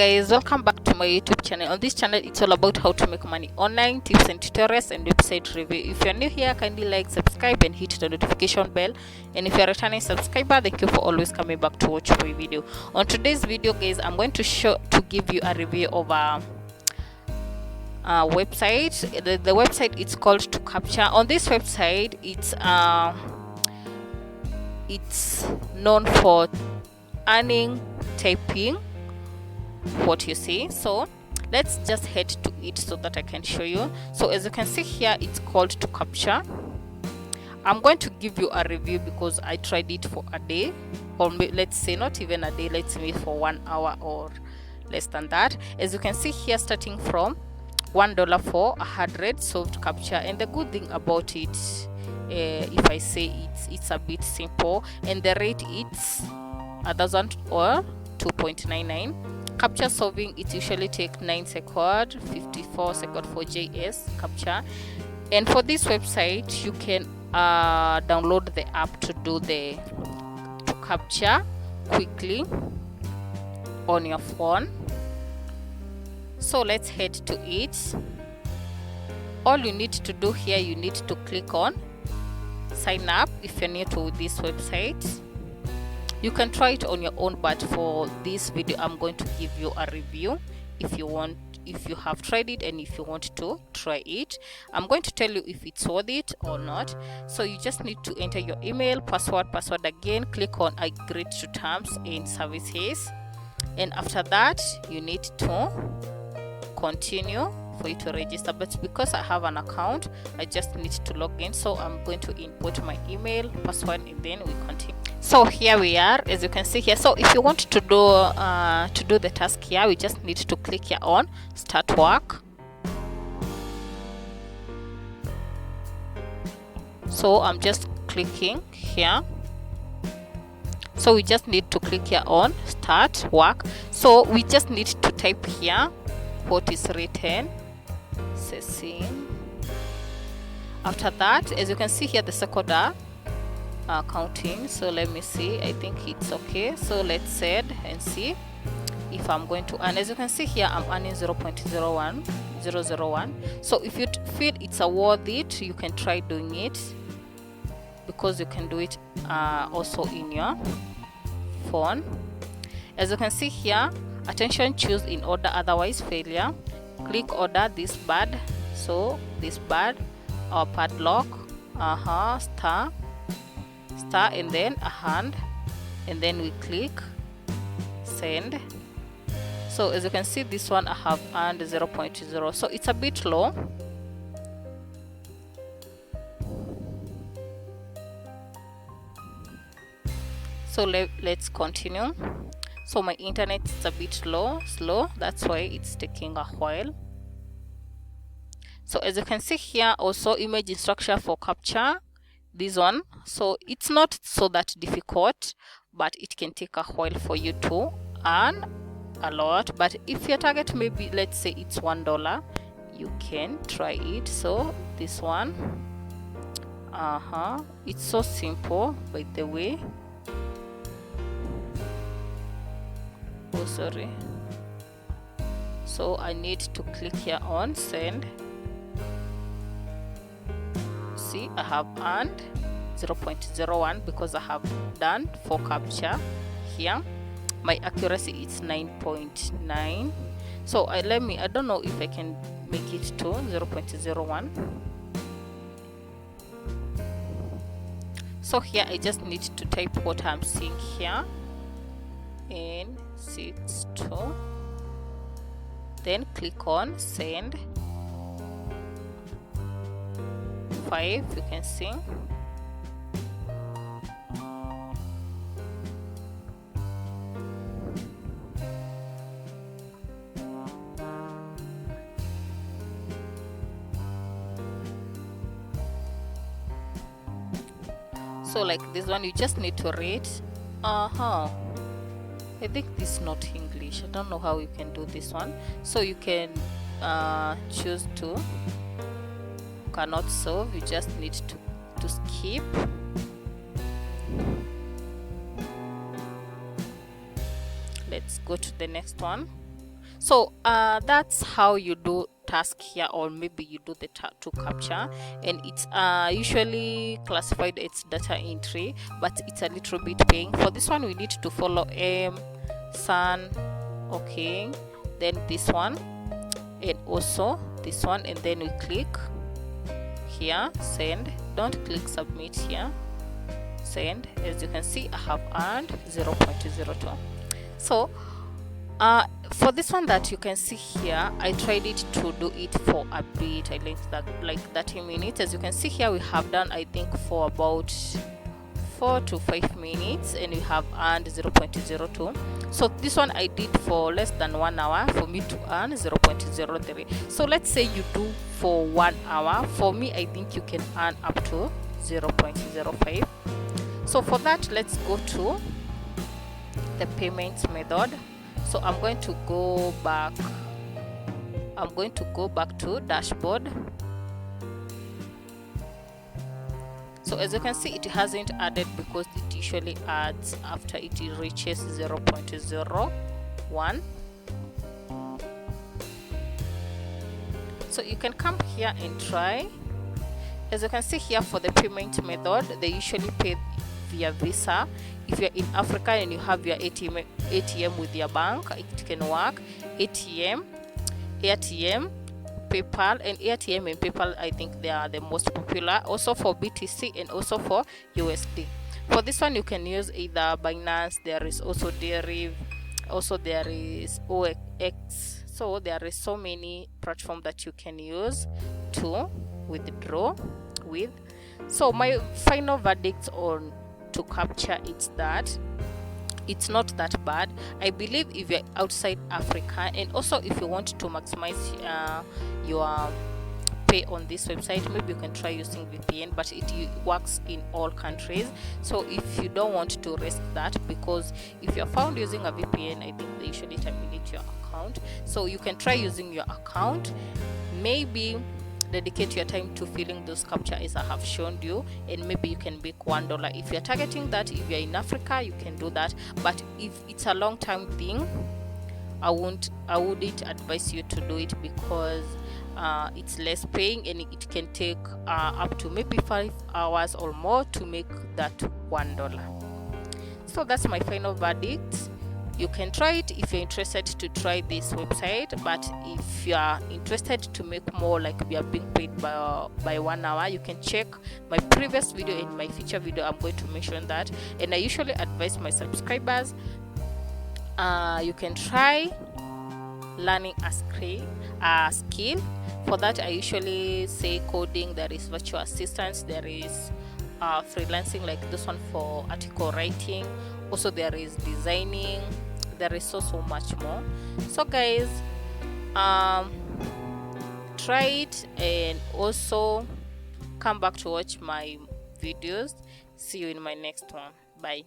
guys, welcome back to my YouTube channel. On this channel it's all about how to make money online, tips and tutorials and website review. If you're new here, kindly like, subscribe and hit the notification bell, and if you're a returning subscriber, thank you for always coming back to watch my video. On today's video guys, I'm going to give you a review of a website. The website is called captcha. On this website it's known for earning typing what you see. So let's just head to it so that I can show you. So as you can see here, it's called captcha. I'm going to give you a review because I tried it for a day, or let's say not even a day, let's say for 1 hour or less than that. As you can see here, starting from $1 for 100 solved captcha. And the good thing about it, if I say it's a bit simple, and the rate it's 1,000 or 2.99. Captcha solving, it usually take 9 seconds, 54 seconds for JS captcha. And for this website, you can download the app to do the captcha quickly on your phone. So let's head to it. All you need to do here, you need to click on sign up if you're new to this website. You can try it on your own, but for this video I'm going to give you a review. If you have tried it and if you want to try it, I'm going to tell you if it's worth it or not. So you just need to enter your email, password again, click on agree to terms and services, and after that you need to continue for you to register. But because I have an account, I just need to log in, so I'm going to input my email, password, and then we continue. So here we are, as you can see here. So if you want to do the task here, we just need to click here on start work. So I'm just clicking here. So we just need to click here on start work. So we just need to type here what is written. Session. After that, as you can see here, the second counting. So let me see, I think it's okay. So let's set and see if I'm going to earn. As you can see here, I'm earning 0.01001. So if you feel it's worth it, you can try doing it, because you can do it also in your phone. As you can see here, attention, choose in order, otherwise failure. Click order this bird. So this bird, our padlock, star and then a hand, and then we click send. So as you can see, this one I have earned 0.0, so it's a bit low. So let's continue. So my internet is a bit slow, that's why it's taking a while. So as you can see here, also image instruction for captcha, this one. So it's not so that difficult, but it can take a while for you to earn a lot. But if your target, maybe let's say it's $1, you can try it. So this one, it's so simple, by the way. Oh sorry, so I need to click here on send. See, I have earned 0.01 because I have done 4 captcha here. My accuracy is 9.9. so I don't know if I can make it to 0.01. So here I just need to type what I'm seeing here in 6.2, then click on send. 5, you can see. So like this one, you just need to read. I think this is not English. I don't know how you can do this one. So you can choose to cannot solve. You just need to skip. Let's go to the next one. So that's how you do task here, or maybe you do the to captcha, and it's usually classified as data entry, but it's a little bit paying. For this one we need to follow sun, okay, then this one and also this one, and then we click here send. Don't click submit here, send. As you can see, I have earned 0.02. so for this one that you can see here, I tried it to do it for a bit. I left that like 30 minutes. As you can see here, we have done, I think, for about 4 to 5 minutes, and we have earned 0.02. so this one I did for less than 1 hour for me to earn 0.03. so let's say you do for 1 hour. For me, I think you can earn up to 0.05. so for that, let's go to the payment method. So I'm going to go back to dashboard. So as you can see, it hasn't added because it usually adds after it reaches 0.01. so you can come here and try. As you can see here, for the payment method, they usually pay via Visa. If you're in Africa and you have your ATM with your bank, it can work. ATM, PayPal, and ATM and PayPal, I think they are the most popular. Also for BTC and also for USD. For this one, you can use either Binance. There is also Deriv. Also there is OX. So there is so many platforms that you can use to withdraw with. So my final verdict on to captcha, it's that it's not that bad. I believe if you're outside Africa, and also if you want to maximize your pay on this website, maybe you can try using VPN, but it works in all countries. So if you don't want to risk that, because if you're found using a VPN, I think they usually terminate your account. So you can try using your account, maybe dedicate your time to filling those captcha as I have shown you, and maybe you can make $1 if you're targeting that. If you're in Africa, you can do that, but if it's a long time thing, I wouldn't advise you to do it, because it's less paying, and it can take up to maybe 5 hours or more to make that $1. So that's my final verdict. You can try it if you're interested to try this website, but if you are interested to make more, like we are being paid by 1 hour, you can check my previous video and my future video. I'm going to mention that, and I usually advise my subscribers, you can try learning a skill. For that, I usually say coding. There is virtual assistants, there is freelancing, like this one for article writing. Also there is designing. There is so much more. So guys, try it, and also come back to watch my videos. See you in my next one. Bye.